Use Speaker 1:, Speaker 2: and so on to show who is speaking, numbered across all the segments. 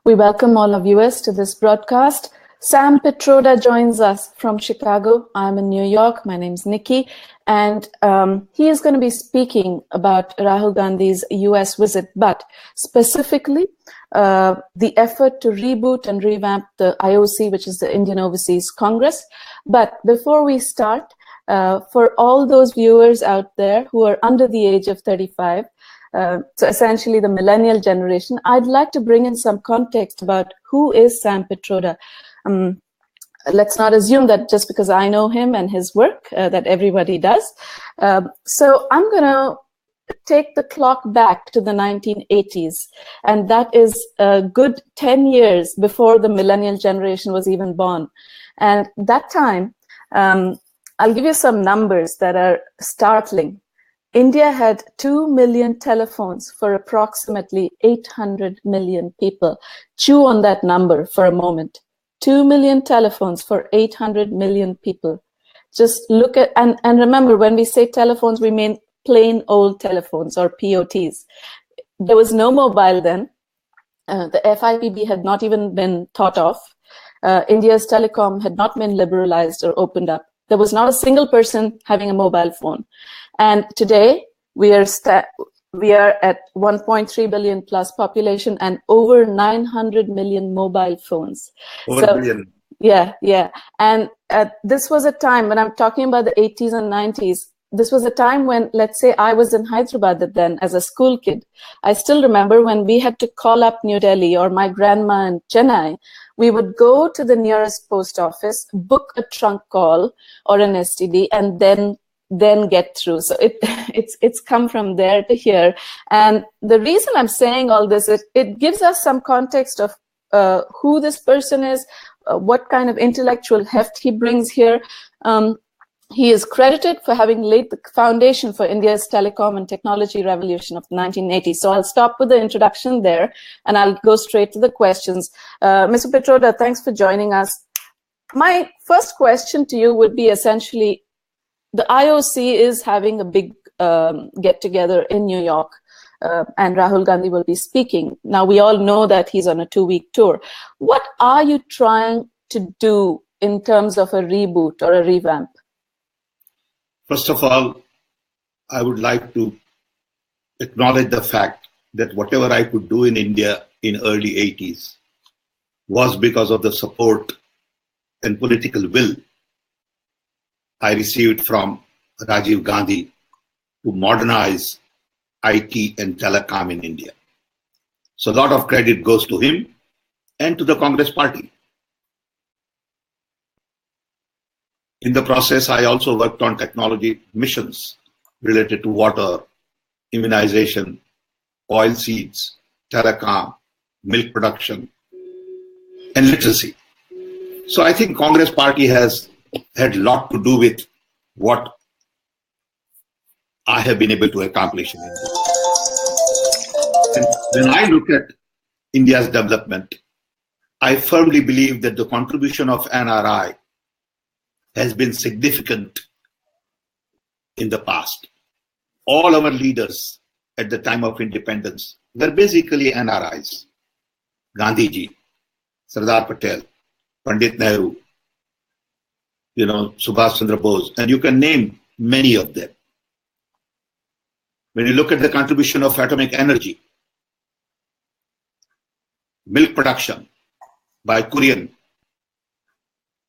Speaker 1: We welcome all of US to this broadcast. Sam Pitroda joins us from Chicago. I'm in New York. My name's Nikki. And he is going to be speaking about Rahul Gandhi's US visit, but specifically the effort to reboot and revamp the IOC, which is the Indian Overseas Congress. But before we start, for all those viewers out there who are under the age of 35, so essentially the millennial generation, I'd like to bring in some context about who is Sam Pitroda. Let's not assume that just because I know him and his work that everybody does. So I'm going to take the clock back to the 1980s, and that is a good 10 years before the millennial generation was even born. And that time, I'll give you some numbers that are startling. India had 2 million telephones for approximately 800 million people. Chew on that number for a moment. 2 million telephones for 800 million people. Just look at, and remember, when we say telephones, we mean plain old telephones or POTs. There was no mobile then. The FIPB had not even been thought of. India's telecom had not been liberalized or opened up. There was not a single person having a mobile phone. And today we are at 1.3 billion plus population and over 900 million mobile phones.
Speaker 2: Over a billion.
Speaker 1: Yeah. And this was a time when I'm talking about the 80s and 90s. This was a time when, let's say, I was in Hyderabad then as a school kid. I still remember when we had to call up New Delhi or my grandma in Chennai, we would go to the nearest post office, book a trunk call or an STD, and then get through. So it's come from there to here. And the reason I'm saying all this is it gives us some context of who this person is, what kind of intellectual heft he brings here. He is credited for having laid the foundation for India's telecom and technology revolution of the 1980s. So I'll stop with the introduction there, and I'll go straight to the questions. Mr. Pitroda, thanks for joining us. My first question to you would be essentially, the IOC is having a big get-together in New York, and Rahul Gandhi will be speaking. Now, we all know that he's on a 2-week tour. What are you trying to do in terms of a reboot or a revamp?
Speaker 2: First of all, I would like to acknowledge the fact that whatever I could do in India in early 80s was because of the support and political will I received from Rajiv Gandhi to modernize IT and telecom in India. So a lot of credit goes to him and to the Congress party. In the process, I also worked on technology missions related to water, immunization, oil seeds, telecom, milk production, and literacy. So I think Congress party has had a lot to do with what I have been able to accomplish in India. And when I look at India's development, I firmly believe that the contribution of NRI has been significant in the past. All our leaders at the time of independence were basically NRIs. Gandhiji, Sardar Patel, Pandit Nehru, Subhash Chandra Bose, and you can name many of them. When you look at the contribution of atomic energy, milk production by Kurian,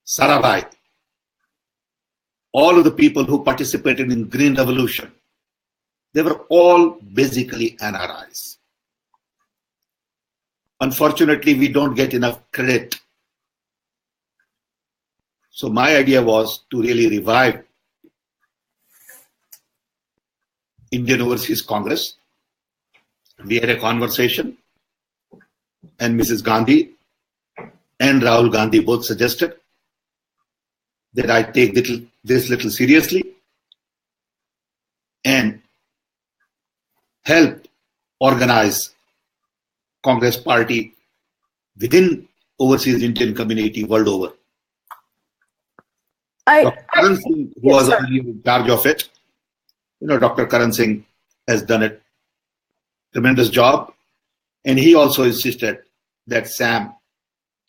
Speaker 2: Sarabhai, all of the people who participated in Green Revolution, they were all basically NRIs. Unfortunately, we don't get enough credit. So my idea was to really revive Indian Overseas Congress. We had a conversation, and Mrs. Gandhi and Rahul Gandhi both suggested that I take this little seriously and help organize Congress party within overseas Indian community world over. Dr. Karan Singh, who was in charge of it, Dr. Karan Singh has done a tremendous job, and he also insisted that Sam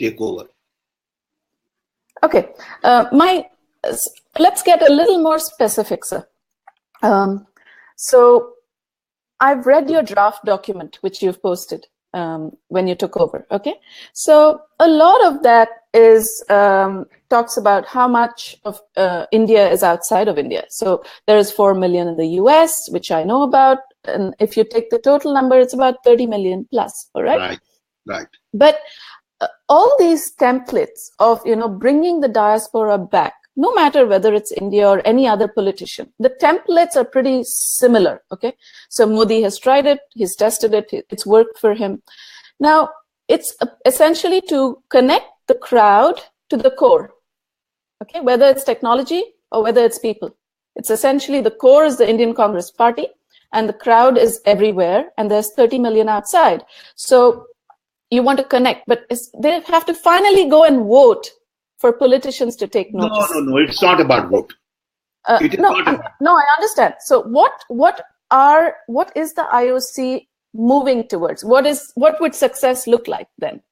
Speaker 2: take over.
Speaker 1: Okay, let's get a little more specific, sir. So I've read your draft document, which you've posted when you took over. Okay, so a lot of that is talks about how much of India is outside of India. So there is 4 million in the US, which I know about, and if you take the total number, it's about 30 million plus. All right.
Speaker 2: Right.
Speaker 1: But all these templates of bringing the diaspora back, no matter whether it's India or any other politician, the templates are pretty similar. Okay, so Modi has tried it, he's tested it, it's worked for him. Now it's essentially to connect the crowd to the core. Okay, whether it's technology or whether it's people, it's essentially the core is the Indian Congress Party, and the crowd is everywhere, and there's 30 million outside. So you want to connect, but they have to finally go and vote for politicians to take notice.
Speaker 2: No, it's not about vote.
Speaker 1: No, I understand. So what is the IOC moving towards? What would success look like then?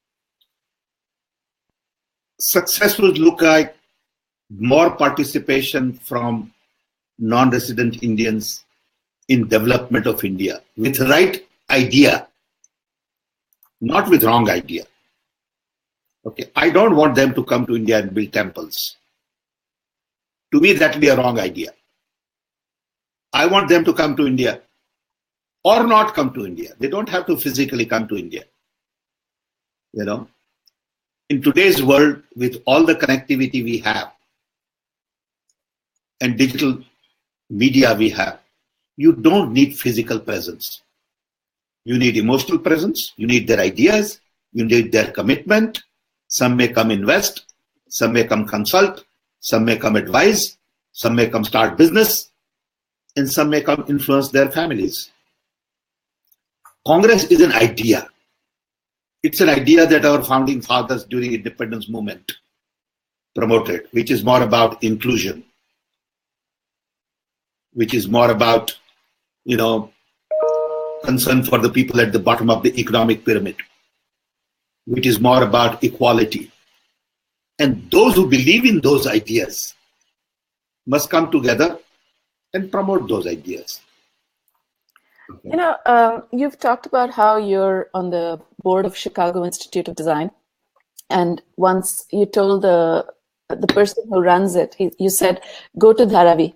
Speaker 2: Success would look like more participation from non-resident Indians in development of India with the right idea, not with wrong idea. Okay, I don't want them to come to India and build temples. To me, that would be a wrong idea. I want them to come to India or not come to India. They don't have to physically come to India. In today's world, with all the connectivity we have and digital media we have, you don't need physical presence. You need emotional presence. You need their ideas. You need their commitment. Some may come invest. Some may come consult. Some may come advise. Some may come start business. And some may come influence their families. Congress is an idea. It's an idea that our founding fathers during independence movement promoted, which is more about inclusion, which is more about, concern for the people at the bottom of the economic pyramid, which is more about equality. And those who believe in those ideas must come together and promote those ideas.
Speaker 1: You've talked about how you're on the board of Chicago Institute of Design, and once you told the person who runs it, you said, go to Dharavi.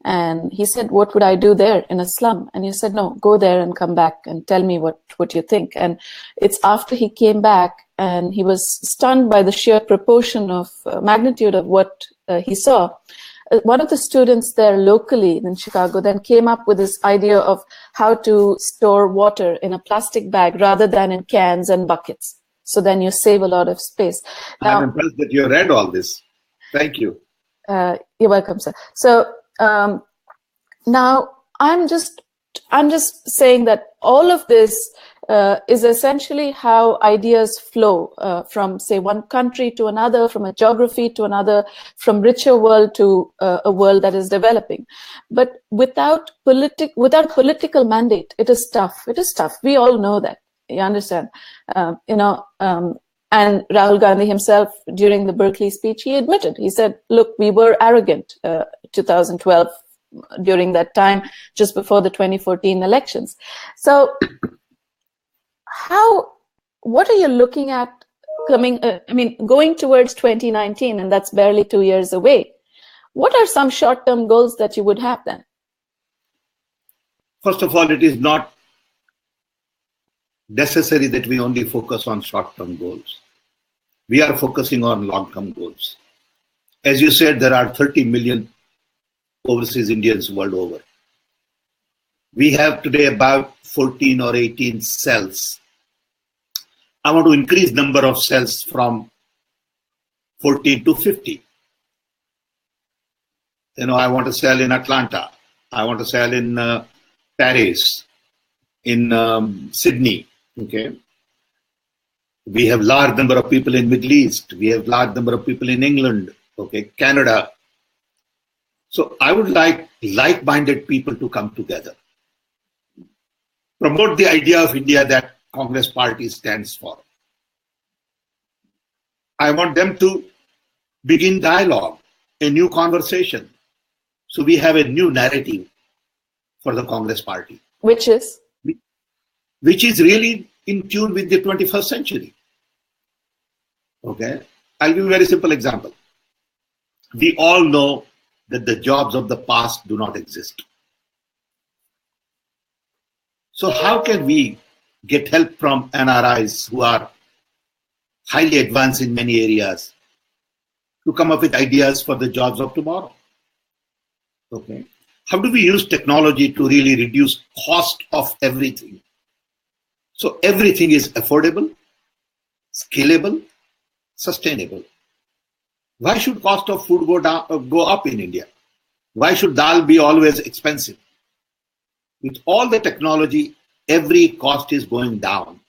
Speaker 1: And he said, what would I do there in a slum? And you said, no, go there and come back and tell me what you think. And it's after he came back and he was stunned by the sheer proportion of magnitude of what he saw. One of the students there locally in Chicago then came up with this idea of how to store water in a plastic bag rather than in cans and buckets. So then you save a lot of space. Now,
Speaker 2: I'm impressed that you read all this. Thank you.
Speaker 1: You're welcome, sir. So now I'm just saying that all of this is essentially how ideas flow from, say, one country to another, from a geography to another, from richer world to a world that is developing. But without political mandate, it is tough. It is tough. We all know that. You understand? And Rahul Gandhi himself, during the Berkeley speech, he admitted, he said, look, we were arrogant 2012 during that time, just before the 2014 elections. So what are you looking at going towards 2019, and that's barely 2 years away? What are some short-term goals that you would have then?
Speaker 2: First of all, it is not necessary that we only focus on short-term goals. We are focusing on long-term goals. As you said, there are 30 million overseas Indians world over. We have today about 14 or 18 cells. I want to increase number of cells from 14 to 50. I want to sell in Atlanta. I want to sell in Paris, in Sydney. Okay. We have large number of people in Middle East. We have large number of people in England. Okay, Canada. So I would like like-minded people to come together. Promote the idea of India that Congress Party stands for. I want them to begin dialogue, a new conversation. So we have a new narrative for the Congress party.
Speaker 1: Which is?
Speaker 2: Which is really in tune with the 21st century. Okay? I'll give you a very simple example. We all know that the jobs of the past do not exist. So how can we get help from NRIs who are highly advanced in many areas to come up with ideas for the jobs of tomorrow? Okay. How do we use technology to really reduce cost of everything? So everything is affordable, scalable, sustainable. Why should cost of food go up in India? Why should dal be always expensive? With all the technology, every cost is going down.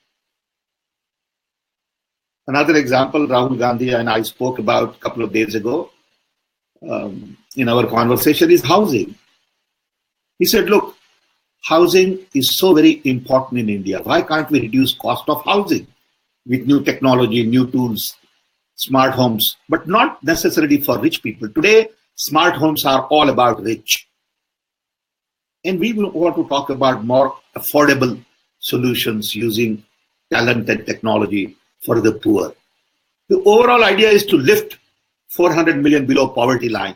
Speaker 2: Another example, Rahul Gandhi and I spoke about a couple of days ago in our conversation is housing. He said, look, housing is so very important in India. Why can't we reduce cost of housing with new technology, new tools, smart homes, but not necessarily for rich people. Today, smart homes are all about rich. And we want to talk about more affordable solutions using talent and technology for the poor. The overall idea is to lift 400 million below poverty line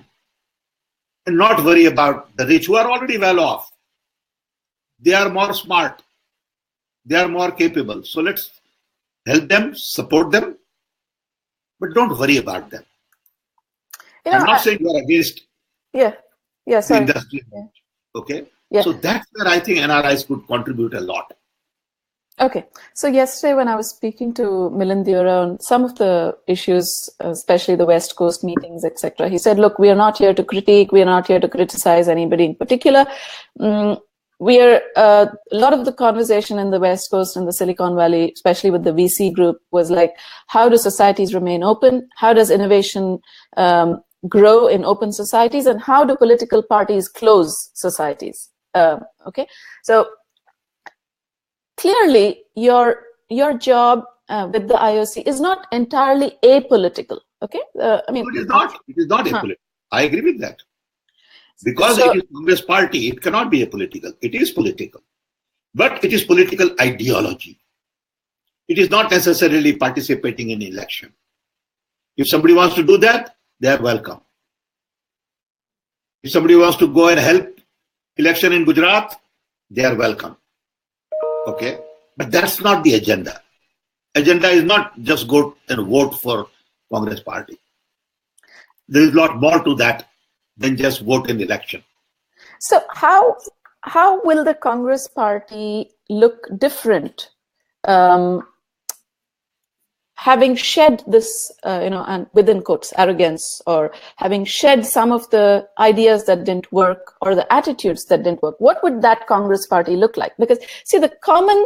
Speaker 2: and not worry about the rich who are already well off. They are more smart. They are more capable. So let's help them, support them, but don't worry about them. I'm not saying you are against the industry. Yeah. Okay? Yeah. So that's where I think NRIs could contribute a lot.
Speaker 1: Okay. So yesterday when I was speaking to Milind Deora on some of the issues, especially the West Coast meetings, etc., he said, look, we are not here to critique. We are not here to criticize anybody in particular. A lot of the conversation in the West Coast and the Silicon Valley, especially with the VC group, was like, how do societies remain open? How does innovation grow in open societies? And how do political parties close societies? Okay. So clearly, your job with the IOC is not entirely apolitical. Okay,
Speaker 2: no, it is not. It is not apolitical. I agree with that. Because it is Congress party, it cannot be apolitical. It is political, but it is political ideology. It is not necessarily participating in election. If somebody wants to do that, they are welcome. If somebody wants to go and help election in Gujarat, they are welcome. Okay, but that's not the agenda. Agenda is not just go and vote for Congress party. There is a lot more to that than just vote in election.
Speaker 1: So how will the Congress party look different, having shed this, and within quotes, arrogance, or having shed some of the ideas that didn't work or the attitudes that didn't work? What would that Congress party look like? Because see, the common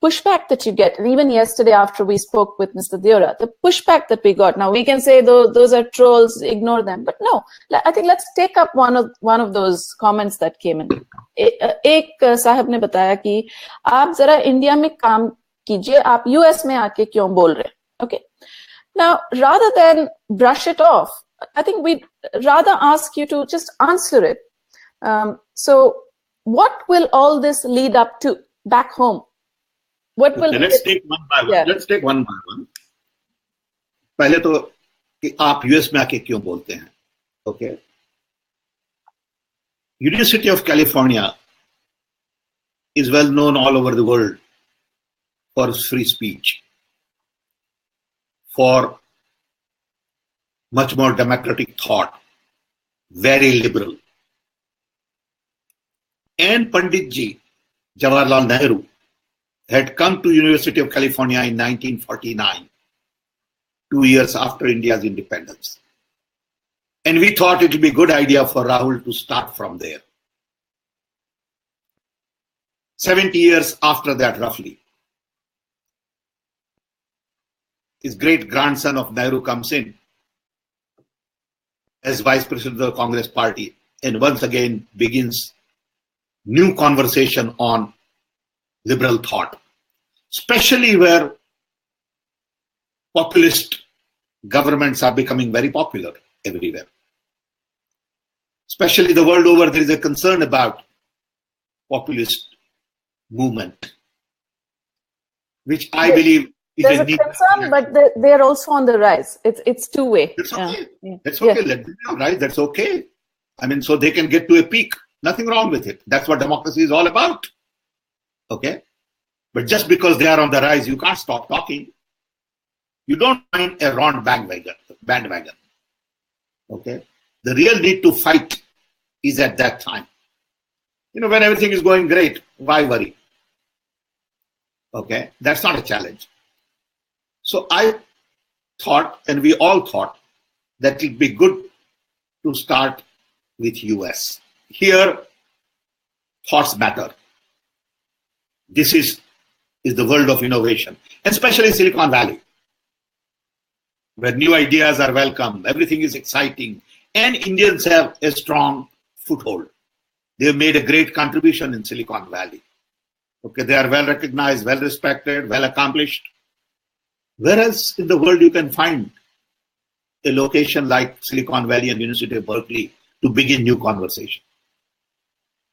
Speaker 1: pushback that you get, and even yesterday after we spoke with Mr. Deora, the pushback that we got, now we can say those are trolls, ignore them, but no, I think let's take up one of those comments that came in. एक साहब ने बताया कि आप जरा India में काम कीजिए, आप यूएस में आके क्यों बोल रहे हैं? Okay. Now, rather than brush it off, I think we'd rather ask you to just answer it. So what will all this lead up to back home? What will
Speaker 2: let's take one by one. Let's take one by one. पहले तो कि आप US में आके क्यों बोलते हैं? Okay. University of California is well known all over the world for free speech, for much more democratic thought, very liberal. And Pandit ji, Jawaharlal Nehru, had come to University of California in 1949, 2 years after India's independence. And we thought it would be a good idea for Rahul to start from there. 70 years after that, roughly, his great-grandson of Nehru comes in as vice president of the Congress party and once again begins new conversation on liberal thought, especially where populist governments are becoming very popular everywhere. Especially the world over, there is a concern about populist movement, which I believe is
Speaker 1: there's a concern, but they're also on the rise. It's two-way.
Speaker 2: That's okay. That's okay. Let them rise. That's okay. I mean, so they can get to a peak. Nothing wrong with it. That's what democracy is all about. Okay? But just because they are on the rise, you can't stop talking. You don't find a round bandwagon. Okay? The real need to fight is at that time. When everything is going great, why worry? Okay? That's not a challenge. So I thought, and we all thought, that it would be good to start with US. Here, thoughts matter. This is the world of innovation, especially Silicon Valley, where new ideas are welcome, everything is exciting, and Indians have a strong foothold. They have made a great contribution in Silicon Valley. Okay, they are well recognized, well respected, well accomplished. Whereas in the world you can find a location like Silicon Valley and University of Berkeley to begin new conversation.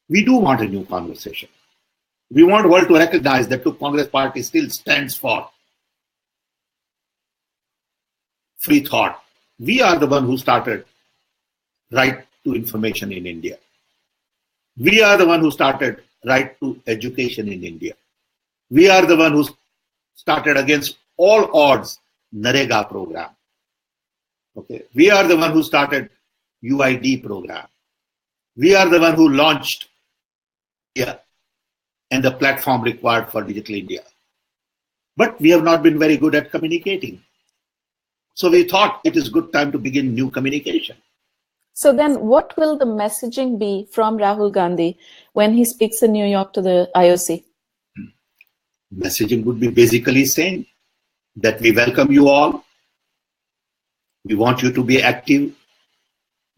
Speaker 2: We do want a new conversation. We want the world to recognize that the Congress Party still stands for free thought. We are the one who started right to information in India. We are the one who started right to education in India. We are the one who started against all odds Narega program. Okay. We are the one who started UID program. We are the one who launched India and the platform required for Digital India. But we have not been very good at communicating. So we thought it is good time to begin new communication.
Speaker 1: So then what will the messaging be from Rahul Gandhi when he speaks in New York to the IOC?
Speaker 2: Messaging would be basically saying that we welcome you all. We want you to be active.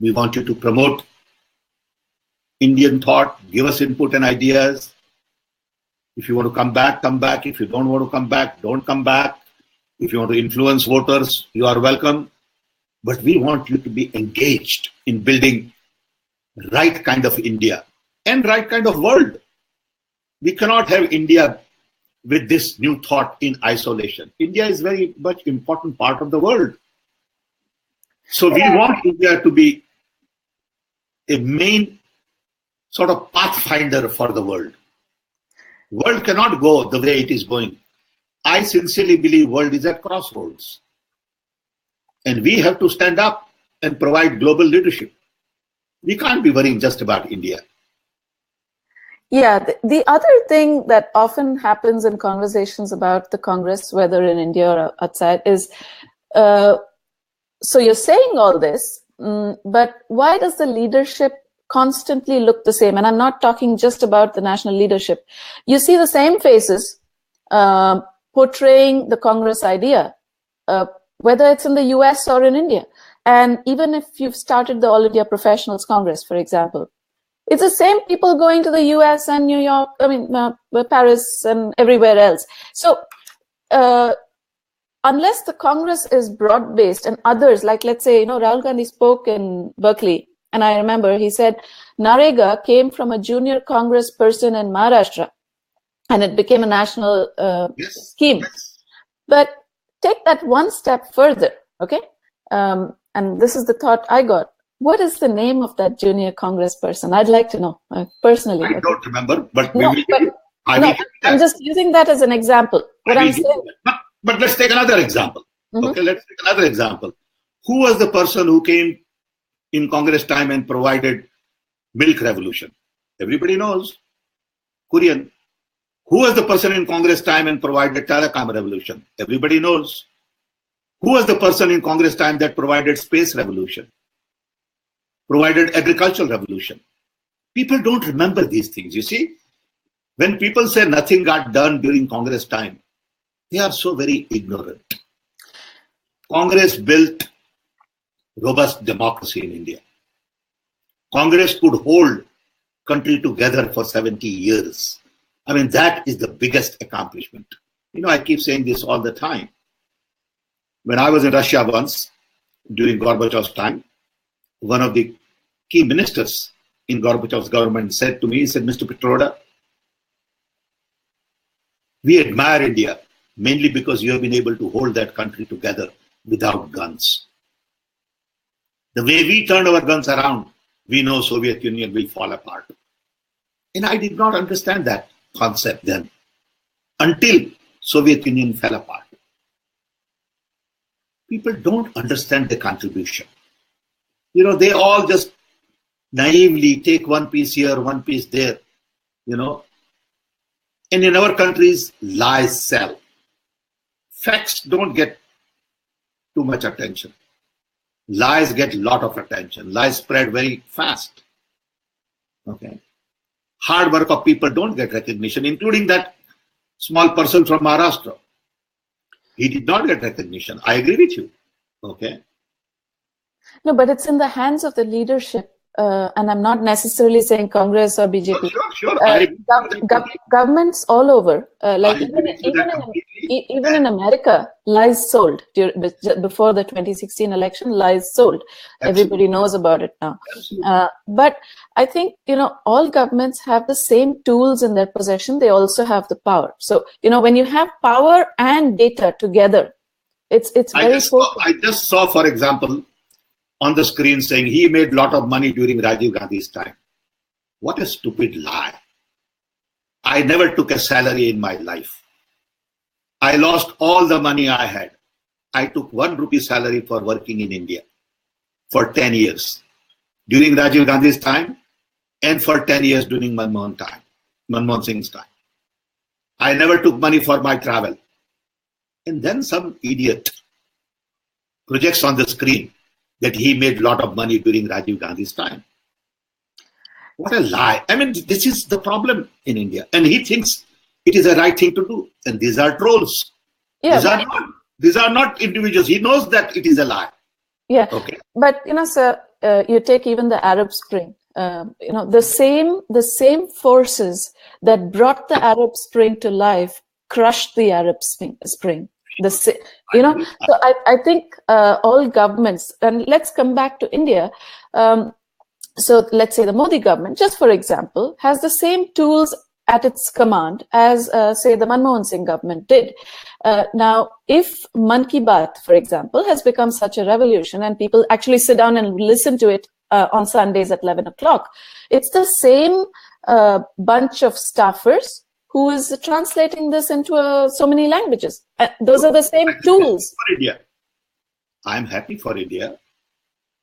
Speaker 2: We want you to promote Indian thought, give us input and ideas. If you want to come back, come back. If you don't want to come back, don't come back. If you want to influence voters, you are welcome. But we want you to be engaged in building right kind of India and right kind of world. We cannot have India with this new thought in isolation. India is very much important part of the world. So we want India to be a main sort of pathfinder for the world. World cannot go the way it is going. I sincerely believe world is at crossroads. And we have to stand up and provide global leadership. We can't be worrying just about India.
Speaker 1: Yeah, the other thing that often happens in conversations about the Congress, whether in India or outside, is so you're saying all this, but why does the leadership constantly look the same? And I'm not talking just about the national leadership. You see the same faces portraying the Congress idea, whether it's in the US or in India. And even if you've started the All India Professionals Congress, for example, it's the same people going to the US and New York, Paris and everywhere else. So unless the Congress is broad-based and others, like let's say, Rahul Gandhi spoke in Berkeley, and I remember he said, Narega came from a junior Congress person in Maharashtra, and it became a national scheme.
Speaker 2: Yes.
Speaker 1: But take that one step further, okay? And this is the thought I got. What is the name of that junior Congress person? I'd like to know, personally.
Speaker 2: I don't remember, but
Speaker 1: I'm just using that as an example. What I'm saying.
Speaker 2: But let's take another example. Mm-hmm. Okay, let's take another example. Who was the person who came in Congress time and provided milk revolution? Everybody knows. Kurian. Who was the person in Congress time and provided telecom revolution? Everybody knows. Who was the person in Congress time that provided space revolution? Provided agricultural revolution? People don't remember these things, you see. When people say nothing got done during Congress time, they are so very ignorant. Congress built robust democracy in India. Congress could hold country together for 70 years. I mean, that is the biggest accomplishment. I keep saying this all the time. When I was in Russia once, during Gorbachev's time, one of the key ministers in Gorbachev's government said to me, he said, Mr. Pitroda, we admire India mainly because you have been able to hold that country together without guns. The way we turned our guns around, we know Soviet Union will fall apart. And I did not understand that concept then until Soviet Union fell apart. People don't understand the contribution. They all just naively take one piece here, one piece there, And in our countries, lies sell. Facts don't get too much attention. Lies get a lot of attention. Lies spread very fast. Okay. Hard work of people don't get recognition, including that small person from Maharashtra. He did not get recognition. I agree with you. Okay.
Speaker 1: No, but it's in the hands of the leadership. And I'm not necessarily saying Congress or BJP.
Speaker 2: Sure.
Speaker 1: Governments all over, even in America, lies sold before the 2016 election. Lies sold. Absolutely. Everybody knows about it now. But I think all governments have the same tools in their possession. They also have the power. So when you have power and data together, it's very.
Speaker 2: I just saw, for example, on the screen saying he made a lot of money during Rajiv Gandhi's time. What a stupid lie. I never took a salary in my life. I lost all the money I had. I took 1 rupee salary for working in India for 10 years. During Rajiv Gandhi's time and for 10 years during Manmohan Singh's time. I never took money for my travel. And then some idiot projects on the screen that he made a lot of money during Rajiv Gandhi's time. What a lie. I mean, this is the problem in India. And he thinks it is the right thing to do. And these are trolls. Yeah, these are not individuals. He knows that it is a lie.
Speaker 1: Yeah. Okay. But, sir, you take even the Arab Spring. The same forces that brought the Arab Spring to life crushed the Arab Spring. So I think all governments, and let's come back to India. So let's say the Modi government, just for example, has the same tools at its command as, say, the Manmohan Singh government did. Now, if Mann Ki Baat, for example, has become such a revolution and people actually sit down and listen to it on Sundays at 11 o'clock, it's the same bunch of staffers who is translating this into so many languages. Those are the same tools.
Speaker 2: For India. I'm happy for India.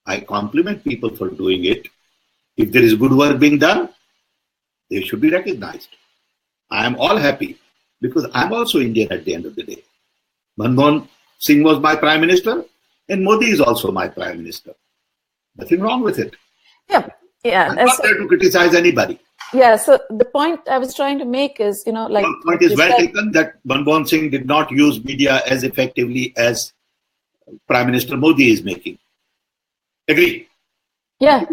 Speaker 2: I compliment people for doing it. If there is good work being done, they should be recognized. I am all happy because I'm also Indian at the end of the day. Manmohan Singh was my prime minister and Modi is also my prime minister. Nothing wrong with it.
Speaker 1: Yeah.
Speaker 2: I'm not there to criticize anybody.
Speaker 1: Yeah, so the point I was trying to make is,
Speaker 2: the point is well taken that Manmohan Singh did not use media as effectively as Prime Minister Modi is making. Agree?
Speaker 1: Yeah.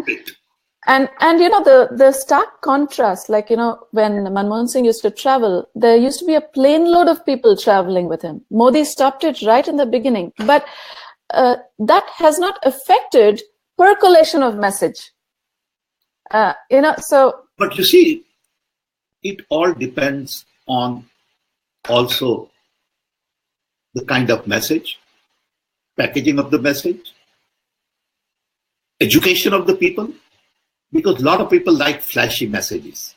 Speaker 1: And the stark contrast, when Manmohan Singh used to travel, there used to be a plane load of people traveling with him. Modi stopped it right in the beginning. But that has not affected percolation of message.
Speaker 2: But you see, it all depends on also the kind of message, packaging of the message, education of the people, because a lot of people like flashy messages.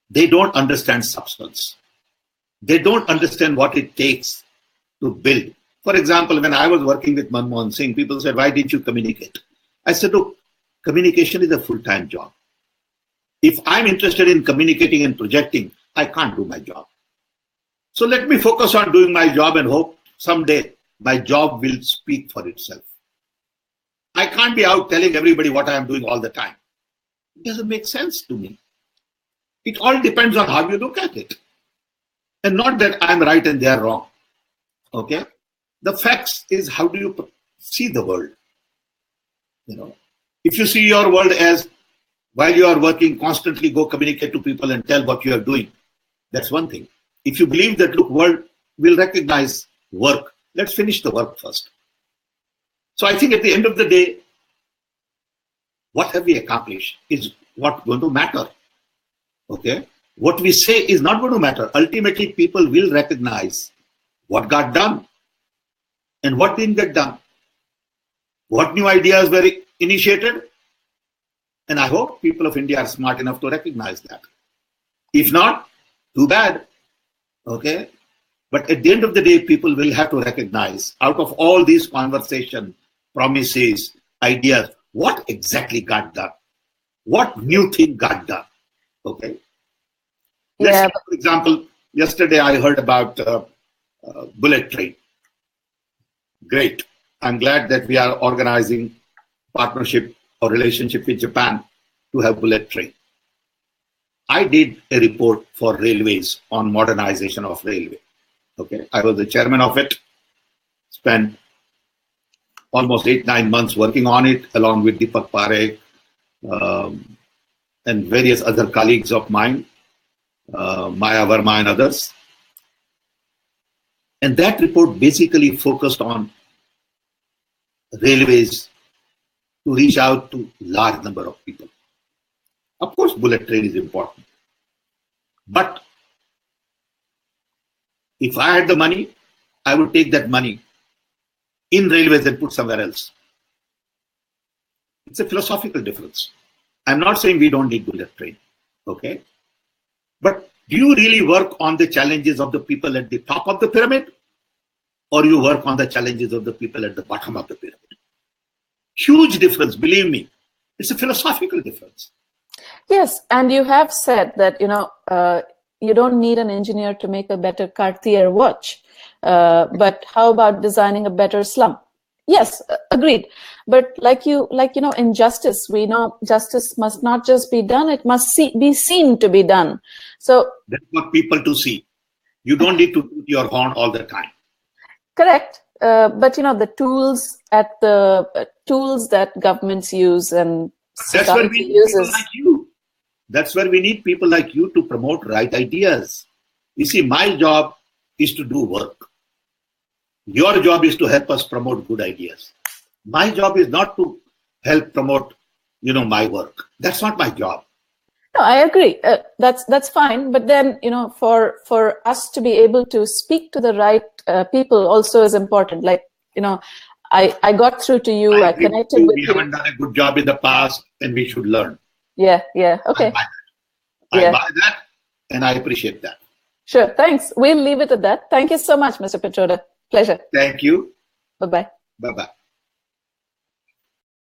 Speaker 2: They don't understand substance. They don't understand what it takes to build. For example, when I was working with Manmohan Singh, people said, why didn't you communicate? I said, look, communication is a full-time job. If I'm interested in communicating and projecting, I can't do my job. So let me focus on doing my job and hope someday my job will speak for itself. I can't be out telling everybody what I am doing all the time. It doesn't make sense to me. It all depends on how you look at it. And not that I'm right and they're wrong. Okay? The facts is how do you see the world? If you see your world as while you are working, constantly go communicate to people and tell what you are doing. That's one thing. If you believe that, look, world will recognize work Let's finish the work first. So I think at the end of the day, what have we accomplished is what's going to matter. Okay? What we say is not going to matter. Ultimately, people will recognize what got done and what didn't get done. What new ideas were initiated? And I hope people of India are smart enough to recognize that. If not, too bad. Okay? But at the end of the day, people will have to recognize out of all these conversations, promises, ideas, what exactly got done? What new thing got done? Okay?
Speaker 1: Yeah.
Speaker 2: For example, yesterday I heard about bullet train. Great. I'm glad that we are organizing partnership or relationship with Japan to have bullet train. I did a report for railways on modernization of railway. Okay, I was the chairman of it, spent almost 8-9 months working on it along with Deepak Parekh and various other colleagues of mine, Maya Verma and others. And that report basically focused on railways to reach out to large number of people. Of course, bullet train is important. But if I had the money, I would take that money in railways and put somewhere else. It's a philosophical difference. I'm not saying we don't need bullet train, okay? But do you really work on the challenges of the people at the top of the pyramid, or you work on the challenges of the people at the bottom of the pyramid? Huge difference, believe me. It's a philosophical difference.
Speaker 1: Yes, and you have said that, you don't need an engineer to make a better Cartier watch. But how about designing a better slum? Yes, agreed. But in justice, we know justice must not just be done, it must be seen to be done. So
Speaker 2: that's what people to see. You don't need to toot your horn all the time.
Speaker 1: Correct. But the tools that governments use and
Speaker 2: that's where we need
Speaker 1: uses.
Speaker 2: People like you. That's where we need people like you to promote right ideas. You see, my job is to do work. Your job is to help us promote good ideas. My job is not to help promote, my work. That's not my job.
Speaker 1: No, I agree. That's fine. But then, for us to be able to speak to the right people also is important. I got through to you. I connected with you.
Speaker 2: We haven't done a good job in the past, and we should learn.
Speaker 1: Yeah. Okay.
Speaker 2: I buy that, and I appreciate that.
Speaker 1: Sure. Thanks. We'll leave it at that. Thank you so much, Mr. Pitroda. Pleasure.
Speaker 2: Thank you.
Speaker 1: Bye-bye.
Speaker 2: Bye-bye.